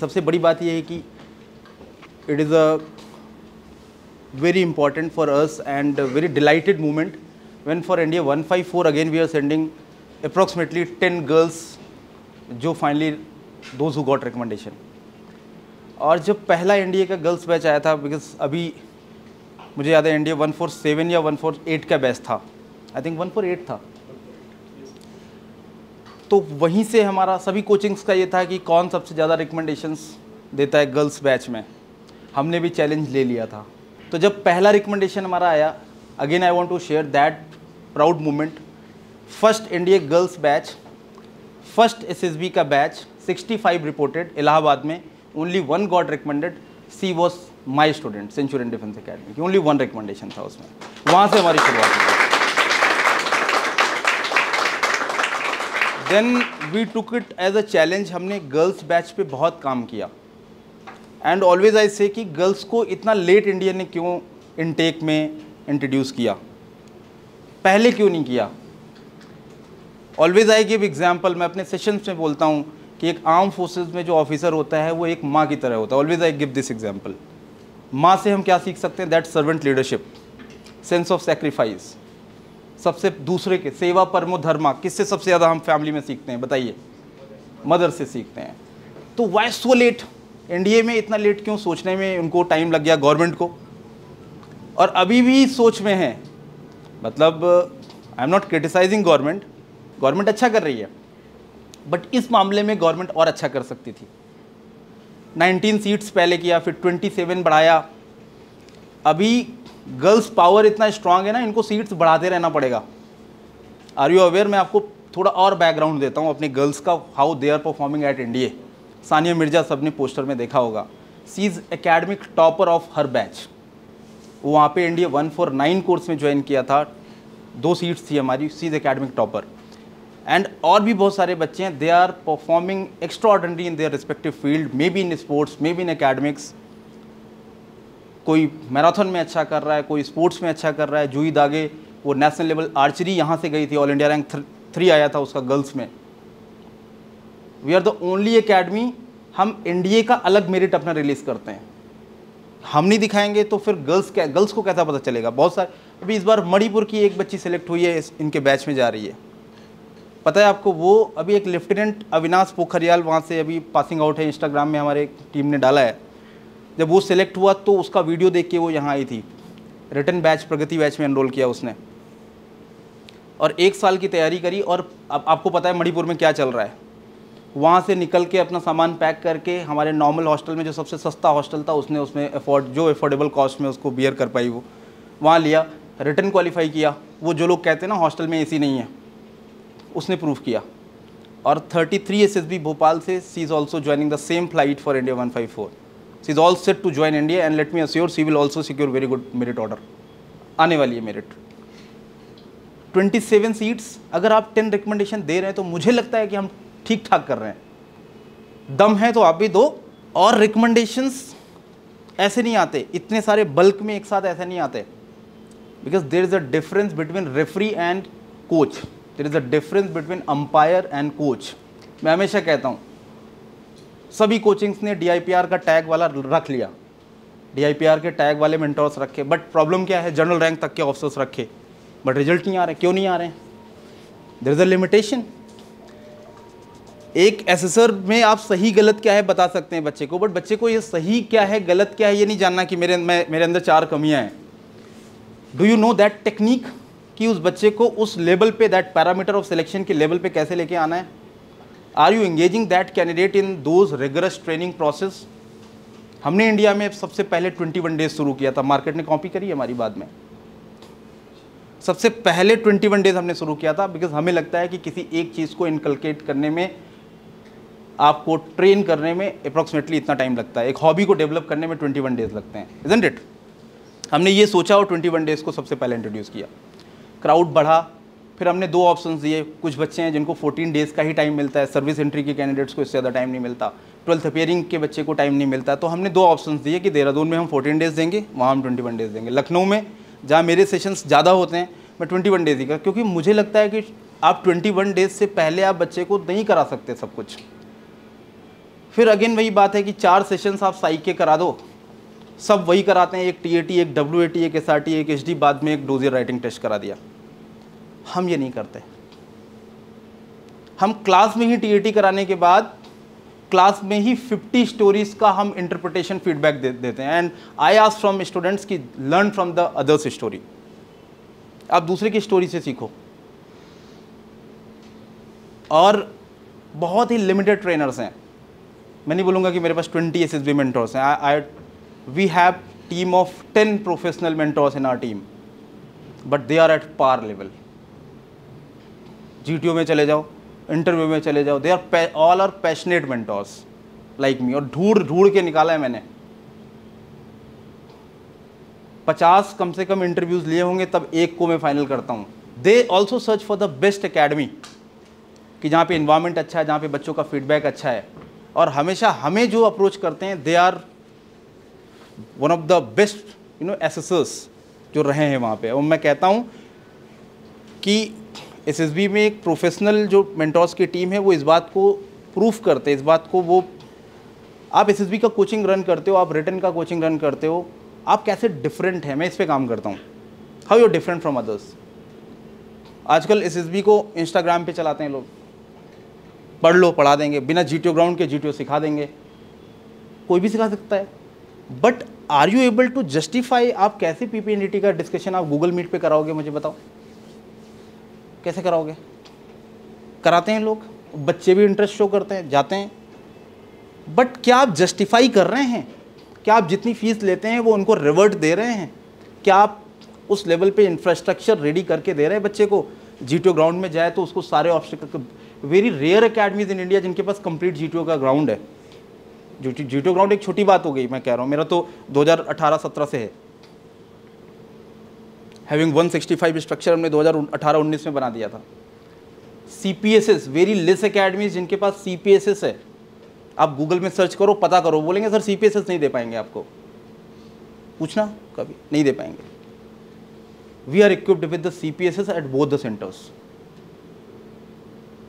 सबसे बड़ी बात यह है कि it is a very important for us and a very delighted moment when for India 154 again we are sending approximately 10 girls जो finally those who got recommendation। और जब पहला इंडिया का गर्ल्स बैच आया था, बिकॉज अभी मुझे याद है इंडिया 147 या 148 का बैच था, आई थिंक 148 था, तो वहीं से हमारा सभी कोचिंग्स का ये था कि कौन सबसे ज़्यादा रिकमेंडेशंस देता है गर्ल्स बैच में। हमने भी चैलेंज ले लिया था। तो जब पहला रिकमेंडेशन हमारा आया, again I want to share that proud moment. First India girls batch, first SSB का बैच, 65 रिपोर्टेड इलाहाबाद में, only 1 got recommended. She was my student, Centurion defence academy की, ओनली 1 रिकमेंडेशन था उसमें। वहाँ से हमारी शुरुआत हुई। Then we took it as a challenge. हमने गर्ल्स बैच पे बहुत काम किया एंड ऑलवेज आई से कि गर्ल्स को इतना लेट इंडिया ने क्यों इनटेक में इंट्रोड्यूस किया, पहले क्यों नहीं किया। Always I give example. मैं अपने सेशंस में बोलता हूँ कि एक आर्म फोर्सेस में जो ऑफिसर होता है वो एक माँ की तरह होता है। Always I give this example. माँ से हम क्या सीख सकते हैं? That servant leadership, sense of sacrifice, सबसे दूसरे के सेवा परमो धर्मा। किससे सबसे ज़्यादा हम फैमिली में सीखते हैं बताइए? मदर से सीखते हैं। तो वाई सो लेट? इंडिया में इतना लेट क्यों? सोचने में उनको टाइम लग गया, गवर्नमेंट को, और अभी भी सोच में है। मतलब I am not criticising government, government अच्छा कर रही है, बट इस मामले में गवर्नमेंट और अच्छा कर सकती थी। 19 सीट्स पहले किया, फिर 27 बढ़ाया। अभी गर्ल्स पावर इतना स्ट्रांग है ना, इनको सीट्स बढ़ाते रहना पड़ेगा। Are you aware? मैं आपको थोड़ा और बैकग्राउंड देता हूँ अपनी गर्ल्स का, how they are performing at India. Sania Mirza सबने पोस्टर में देखा होगा। She is academic topper of her batch. वो वहाँ पे इंडिया 149 कोर्स में ज्वाइन किया था, 2 सीट्स थी हमारी। She is academic topper. And और भी बहुत सारे बच्चे हैं, they are performing extraordinary in their respective field, maybe in sports, maybe in academics. कोई मैराथन में अच्छा कर रहा है, कोई स्पोर्ट्स में अच्छा कर रहा है। जूही दागे वो नेशनल लेवल आर्चरी यहाँ से गई थी, ऑल इंडिया रैंक 3 आया था उसका गर्ल्स में। We are the only academy, हम इंडिया का अलग मेरिट अपना रिलीज करते हैं। हम नहीं दिखाएंगे तो फिर गर्ल्स को कैसा पता चलेगा? बहुत सारे, अभी इस बार मणिपुर की एक बच्ची सेलेक्ट हुई है, इनके बैच में जा रही है। पता है आपको? वो अभी एक लेफ्टिनेंट अविनाश पोखरियाल वहाँ से अभी पासिंग आउट है, इंस्टाग्राम में हमारे टीम ने डाला है। जब वो सिलेक्ट हुआ तो उसका वीडियो देख के वो यहाँ आई थी। रिटर्न बैच, प्रगति बैच में एनरोल किया उसने, और 1 साल की तैयारी करी। और अब आपको पता है मणिपुर में क्या चल रहा है। वहाँ से निकल के अपना सामान पैक करके हमारे नॉर्मल हॉस्टल में, जो सबसे सस्ता हॉस्टल था, उसने उसमें अफोर्डेबल कॉस्ट में उसको बियर कर पाई, वो वहाँ लिया, रिटर्न क्वालिफाई किया। वो जो लोग कहते हैं ना हॉस्टल में एसी नहीं है, उसने प्रूव किया। और 33 एसएसबी भोपाल से she is also joining the same flight for India 154। She is all set to join India and let me assure she will also secure very good merit order. आने वाली है merit. 27 seats, अगर आप 10 recommendation दे रहे हैं तो मुझे लगता है कि हम ठीक ठाक कर रहे हैं। दम है तो आप भी दो। और रिकमेंडेशंस ऐसे नहीं आते, इतने सारे बल्क में एक साथ ऐसे नहीं आते, because there is a difference between referee and coach, there is a difference between umpire and coach. मैं हमेशा कहता हूँ सभी कोचिंग्स ने DIPR का टैग वाला रख लिया, DIPR के टैग वाले मेंटोर्स रखे, बट प्रॉब्लम क्या है? जनरल रैंक तक के ऑफिसर्स रखे, बट रिजल्ट नहीं आ रहे। क्यों नहीं आ रहे हैं? There is a limitation. एक एसेसर में आप सही गलत क्या है बता सकते हैं बच्चे को, बट बच्चे को ये सही क्या है गलत क्या है ये नहीं जानना कि मेरे अंदर 4 कमियां हैं। Do you know that technique, कि उस बच्चे को उस लेवल पे, दैट पैरामीटर ऑफ सिलेक्शन के लेवल पे कैसे लेके आना है? Are you engaging that candidate in those rigorous training process? हमने इंडिया में सबसे पहले 21 डेज शुरू किया था, मार्केट ने कॉपी करी हमारी बाद में। सबसे पहले 21 डेज हमने शुरू किया था, बिकॉज हमें लगता है कि किसी एक चीज़ को इनकलकेट करने में, आपको ट्रेन करने में अप्रॉक्सीमेटली इतना टाइम लगता है। एक हॉबी को डेवलप करने में 21 डेज लगते हैं, इजंट इट? हमने ये सोचा और 21 डेज को सबसे पहले इंट्रोड्यूस किया। क्राउड बढ़ा, फिर हमने 2 ऑप्शंस दिए। कुछ बच्चे हैं जिनको 14 डेज़ का ही टाइम मिलता है, सर्विस एंट्री के कैंडिडेट्स को इससे ज़्यादा टाइम नहीं मिलता, 12th अपियरिंग के बच्चे को टाइम नहीं मिलता। तो हमने 2 ऑप्शंस दिए कि देहरादून में हम 14 डेज़ देंगे, वहाँ हम 21 डेज़ देंगे। लखनऊ में जहाँ मेरे सेशंस ज़्यादा होते हैं, मैं 21 डेज़ ही का, क्योंकि मुझे लगता है कि आप 21 डेज़ से पहले आप बच्चे को नहीं करा सकते सब कुछ। फिर अगेन वही बात है कि 4 सेशंस आप साइक के करा दो, सब वही कराते हैं, एक TAT, एक WAT, एक SRT, एक HD, बाद में एक डोजियर राइटिंग टेस्ट करा दिया। हम ये नहीं करते। हम क्लास में ही TAT कराने के बाद क्लास में ही 50 स्टोरीज का हम इंटरप्रिटेशन फीडबैक देते हैं। And I ask from students की learn from the others story. आप दूसरे की स्टोरी से सीखो। और बहुत ही लिमिटेड ट्रेनर्स हैं, मैं नहीं बोलूँगा कि मेरे पास 20 SSB मेंटोर्स हैं। We have team of 10 professional mentors in our team, but they are at par level. GTO में चले जाओ, इंटरव्यू में चले जाओ, they are all are passionate mentors like me. और ढूंढ के निकाला है मैंने। 50 कम से कम इंटरव्यूज लिए होंगे, तब एक को मैं फाइनल करता हूँ। They also search for the best academy, कि जहाँ पे इन्वायरमेंट अच्छा है, जहाँ पे बच्चों का फीडबैक अच्छा है। और हमेशा हमें जो अप्रोच करते हैं, they are one of the best assessors जो रहे हैं वहाँ पे। और मैं कहता हूँ कि SSB में एक प्रोफेशनल जो मेंटोर्स की टीम है, वो इस बात को प्रूफ करते हैं, इस बात को वो, आप SSB का कोचिंग रन करते हो, आप रिटन का कोचिंग रन करते हो, आप कैसे डिफरेंट हैं। मैं इस पे काम करता हूँ, how you are different from others. आजकल SSB को इंस्टाग्राम पे चलाते हैं लोग, पढ़ लो, पढ़ा देंगे, बिना GTO ग्राउंड के GTO सिखा देंगे, कोई भी सिखा सकता है। But are you able to justify, आप कैसे PPNDT का डिस्कशन आप गूगल मीट पे कराओगे, मुझे बताओ कैसे कराओगे। कराते हैं लोग, बच्चे भी इंटरेस्ट शो करते हैं, जाते हैं, बट क्या आप जस्टिफाई कर रहे हैं? क्या आप जितनी फीस लेते हैं वो उनको रिवर्ट दे रहे हैं? क्या आप उस लेवल पे इंफ्रास्ट्रक्चर रेडी करके दे रहे हैं बच्चे को? GTO ग्राउंड में जाए तो उसको सारे obstacle, very rare academies in India जिनके पास कंप्लीट GTO का ग्राउंड है। GTO ग्राउंड एक छोटी बात हो गई, मैं कह रहा हूँ, मेरा तो 2018-17 से है। हैविंग 165 स्ट्रक्चर हमने 2018-19 में बना दिया था। CPSS, वेरी लेस अकेडमीज जिनके पास CPSS है। आप गूगल में सर्च करो, पता करो, बोलेंगे सर CPSS नहीं दे पाएंगे आपको। पूछना कभी, नहीं दे पाएंगे। We are equipped with the CPSS at both the centres.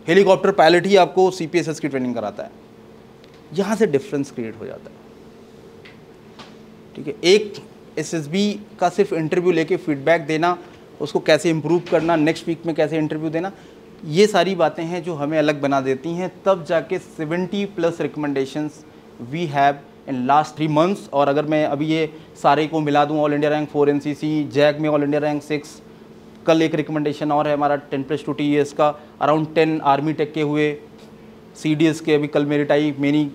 Helicopter pilot ही आपको CPSS की ट्रेनिंग कराता है। यहाँ से डिफरेंस क्रिएट हो जाता है। ठीक है, एक SSB का सिर्फ इंटरव्यू लेके फीडबैक देना, उसको कैसे इम्प्रूव करना, नेक्स्ट वीक में कैसे इंटरव्यू देना, ये सारी बातें हैं जो हमें अलग बना देती हैं। तब जाके 70+ recommendations we have in last 3 months. और अगर मैं अभी ये सारे को मिला दूँ, ऑल इंडिया रैंक 4 NCC, जैक में ऑल इंडिया रैंक 6, कल एक रिकमेंडेशन और है हमारा 10+2 TES का, अराउंड 10 आर्मी टेक के हुए, CDS के अभी कल मेरिट आई, many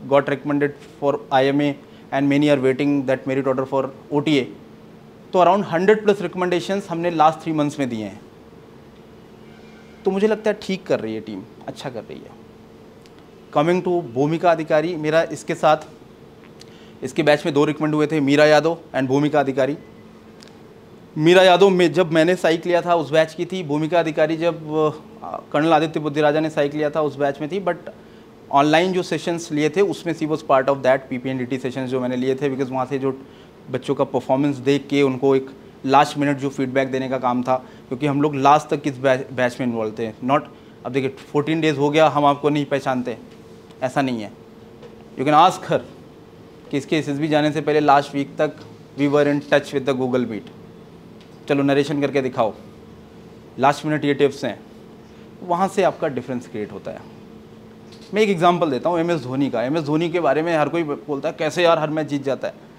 got recommended for IMA and many are waiting that merit order for OTA। तो अराउंड 100+ रिकमेंडेशंस हमने लास्ट 3 मंथ्स में दिए हैं। तो मुझे लगता है ठीक कर रही है टीम, अच्छा कर रही है। कमिंग टू भूमिका अधिकारी, मेरा इसके साथ इसके बैच में 2 रिकमेंड हुए थे, मीरा यादव एंड भूमिका अधिकारी। मीरा यादव में जब मैंने साइक लिया था उस बैच की थी, भूमिका अधिकारी जब कर्नल आदित्य बुद्धिराजा ने साइक लिया था उस बैच में थी। बट ऑनलाइन जो सेशंस लिए थे उसमें she was part of that PPNDT sessions जो मैंने लिए थे, बिकॉज वहाँ से जो बच्चों का परफॉर्मेंस देख के उनको एक लास्ट मिनट जो फीडबैक देने का काम था, क्योंकि हम लोग लास्ट तक इस बैच में इन्वॉल्व थे। नॉट अब देखिए 14 डेज़ हो गया हम आपको नहीं पहचानते, ऐसा नहीं है। यू कैन आस्क हर कि इसके SSB जाने से पहले लास्ट वीक तक we were in touch with the Google Meet, चलो नरेशन करके दिखाओ, लास्ट मिनट ये टिप्स हैं, वहाँ से आपका डिफरेंस क्रिएट होता है। मैं एक एग्जांपल देता हूँ MS धोनी का। MS धोनी के बारे में हर कोई बोलता है कैसे यार हर मैच जीत जाता है।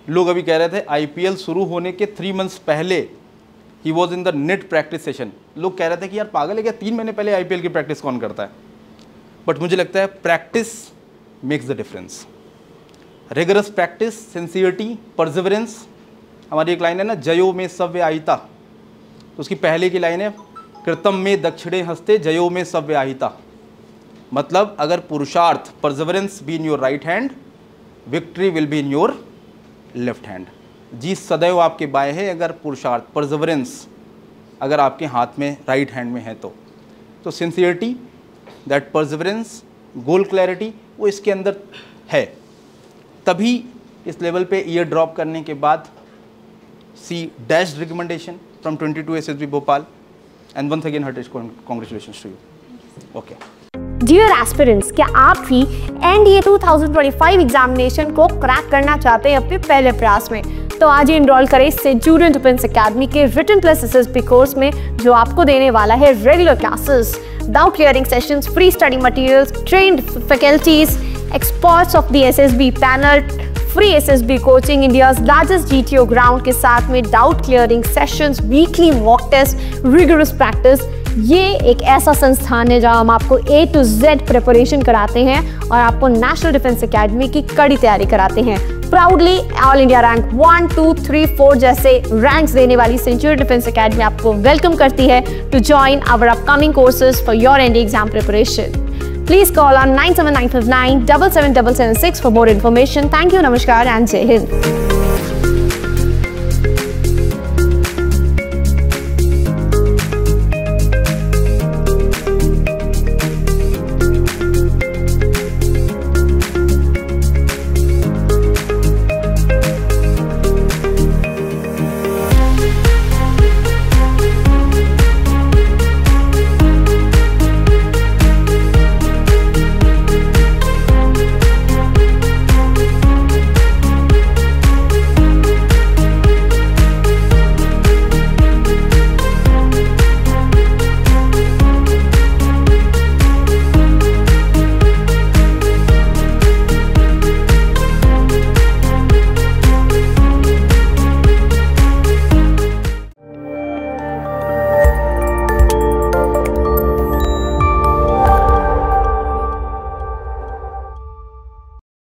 लोग अभी कह रहे थे IPL शुरू होने के 3 मंथ्स पहले he was in the net practice session. लोग कह रहे थे कि यार पागल है क्या, 3 महीने पहले IPL की प्रैक्टिस कौन करता है। बट मुझे लगता है practice makes the difference. Rigorous practice, sincerity, perseverance. हमारी एक लाइन है ना, जयो में सव्य आहिता, तो उसकी पहले की लाइन है कृतम में दक्षिणे हस्ते जयो में सव्य आहिता। मतलब अगर पुरुषार्थ, perseverance be in your right hand, victory will be in your left hand. जीत सदैव आपके बाएं है अगर पुरुषार्थ, परसिवरेंस अगर आपके हाथ में, राइट हैंड में है तो sincerity, that perseverance, goal clarity, वो इसके अंदर है। तभी इस लेवल पे ईयर ड्रॉप करने के बाद C dash recommendation from 22 SSB Bhopal and once again heartiest congratulations to you. Okay. Dear aspirants, क्या आप भी NDA 2025 एग्जामिनेशन को क्रैक करना चाहते हैं अपने पहले प्रयास में? तो आज ही इनरोल करें सेंचुरियन डिफेंस एकेडमी के रिटन प्लस SSB कोर्स में, जो आपको देने वाला है regular classes, doubt clearing sessions, free study materials, trained faculties, experts of the SSB panel, free SSB coaching, India's largest GTO ground के साथ में doubt clearing sessions, weekly mock test, rigorous practice. ये एक ऐसा संस्थान है जहां हम आपको A to Z प्रिपरेशन कराते हैं और आपको नेशनल डिफेंस एकेडमी की कड़ी तैयारी कराते हैं। प्राउडली ऑल इंडिया रैंक 1, 2, 3, 4 जैसे रैंक्स देने वाली सेंचुरियन डिफेंस एकेडमी आपको वेलकम करती है to join our upcoming courses for your NDA exam preparation. Please call on 97959 77776 for more information. Thank you, Namaskar and Jai Hind.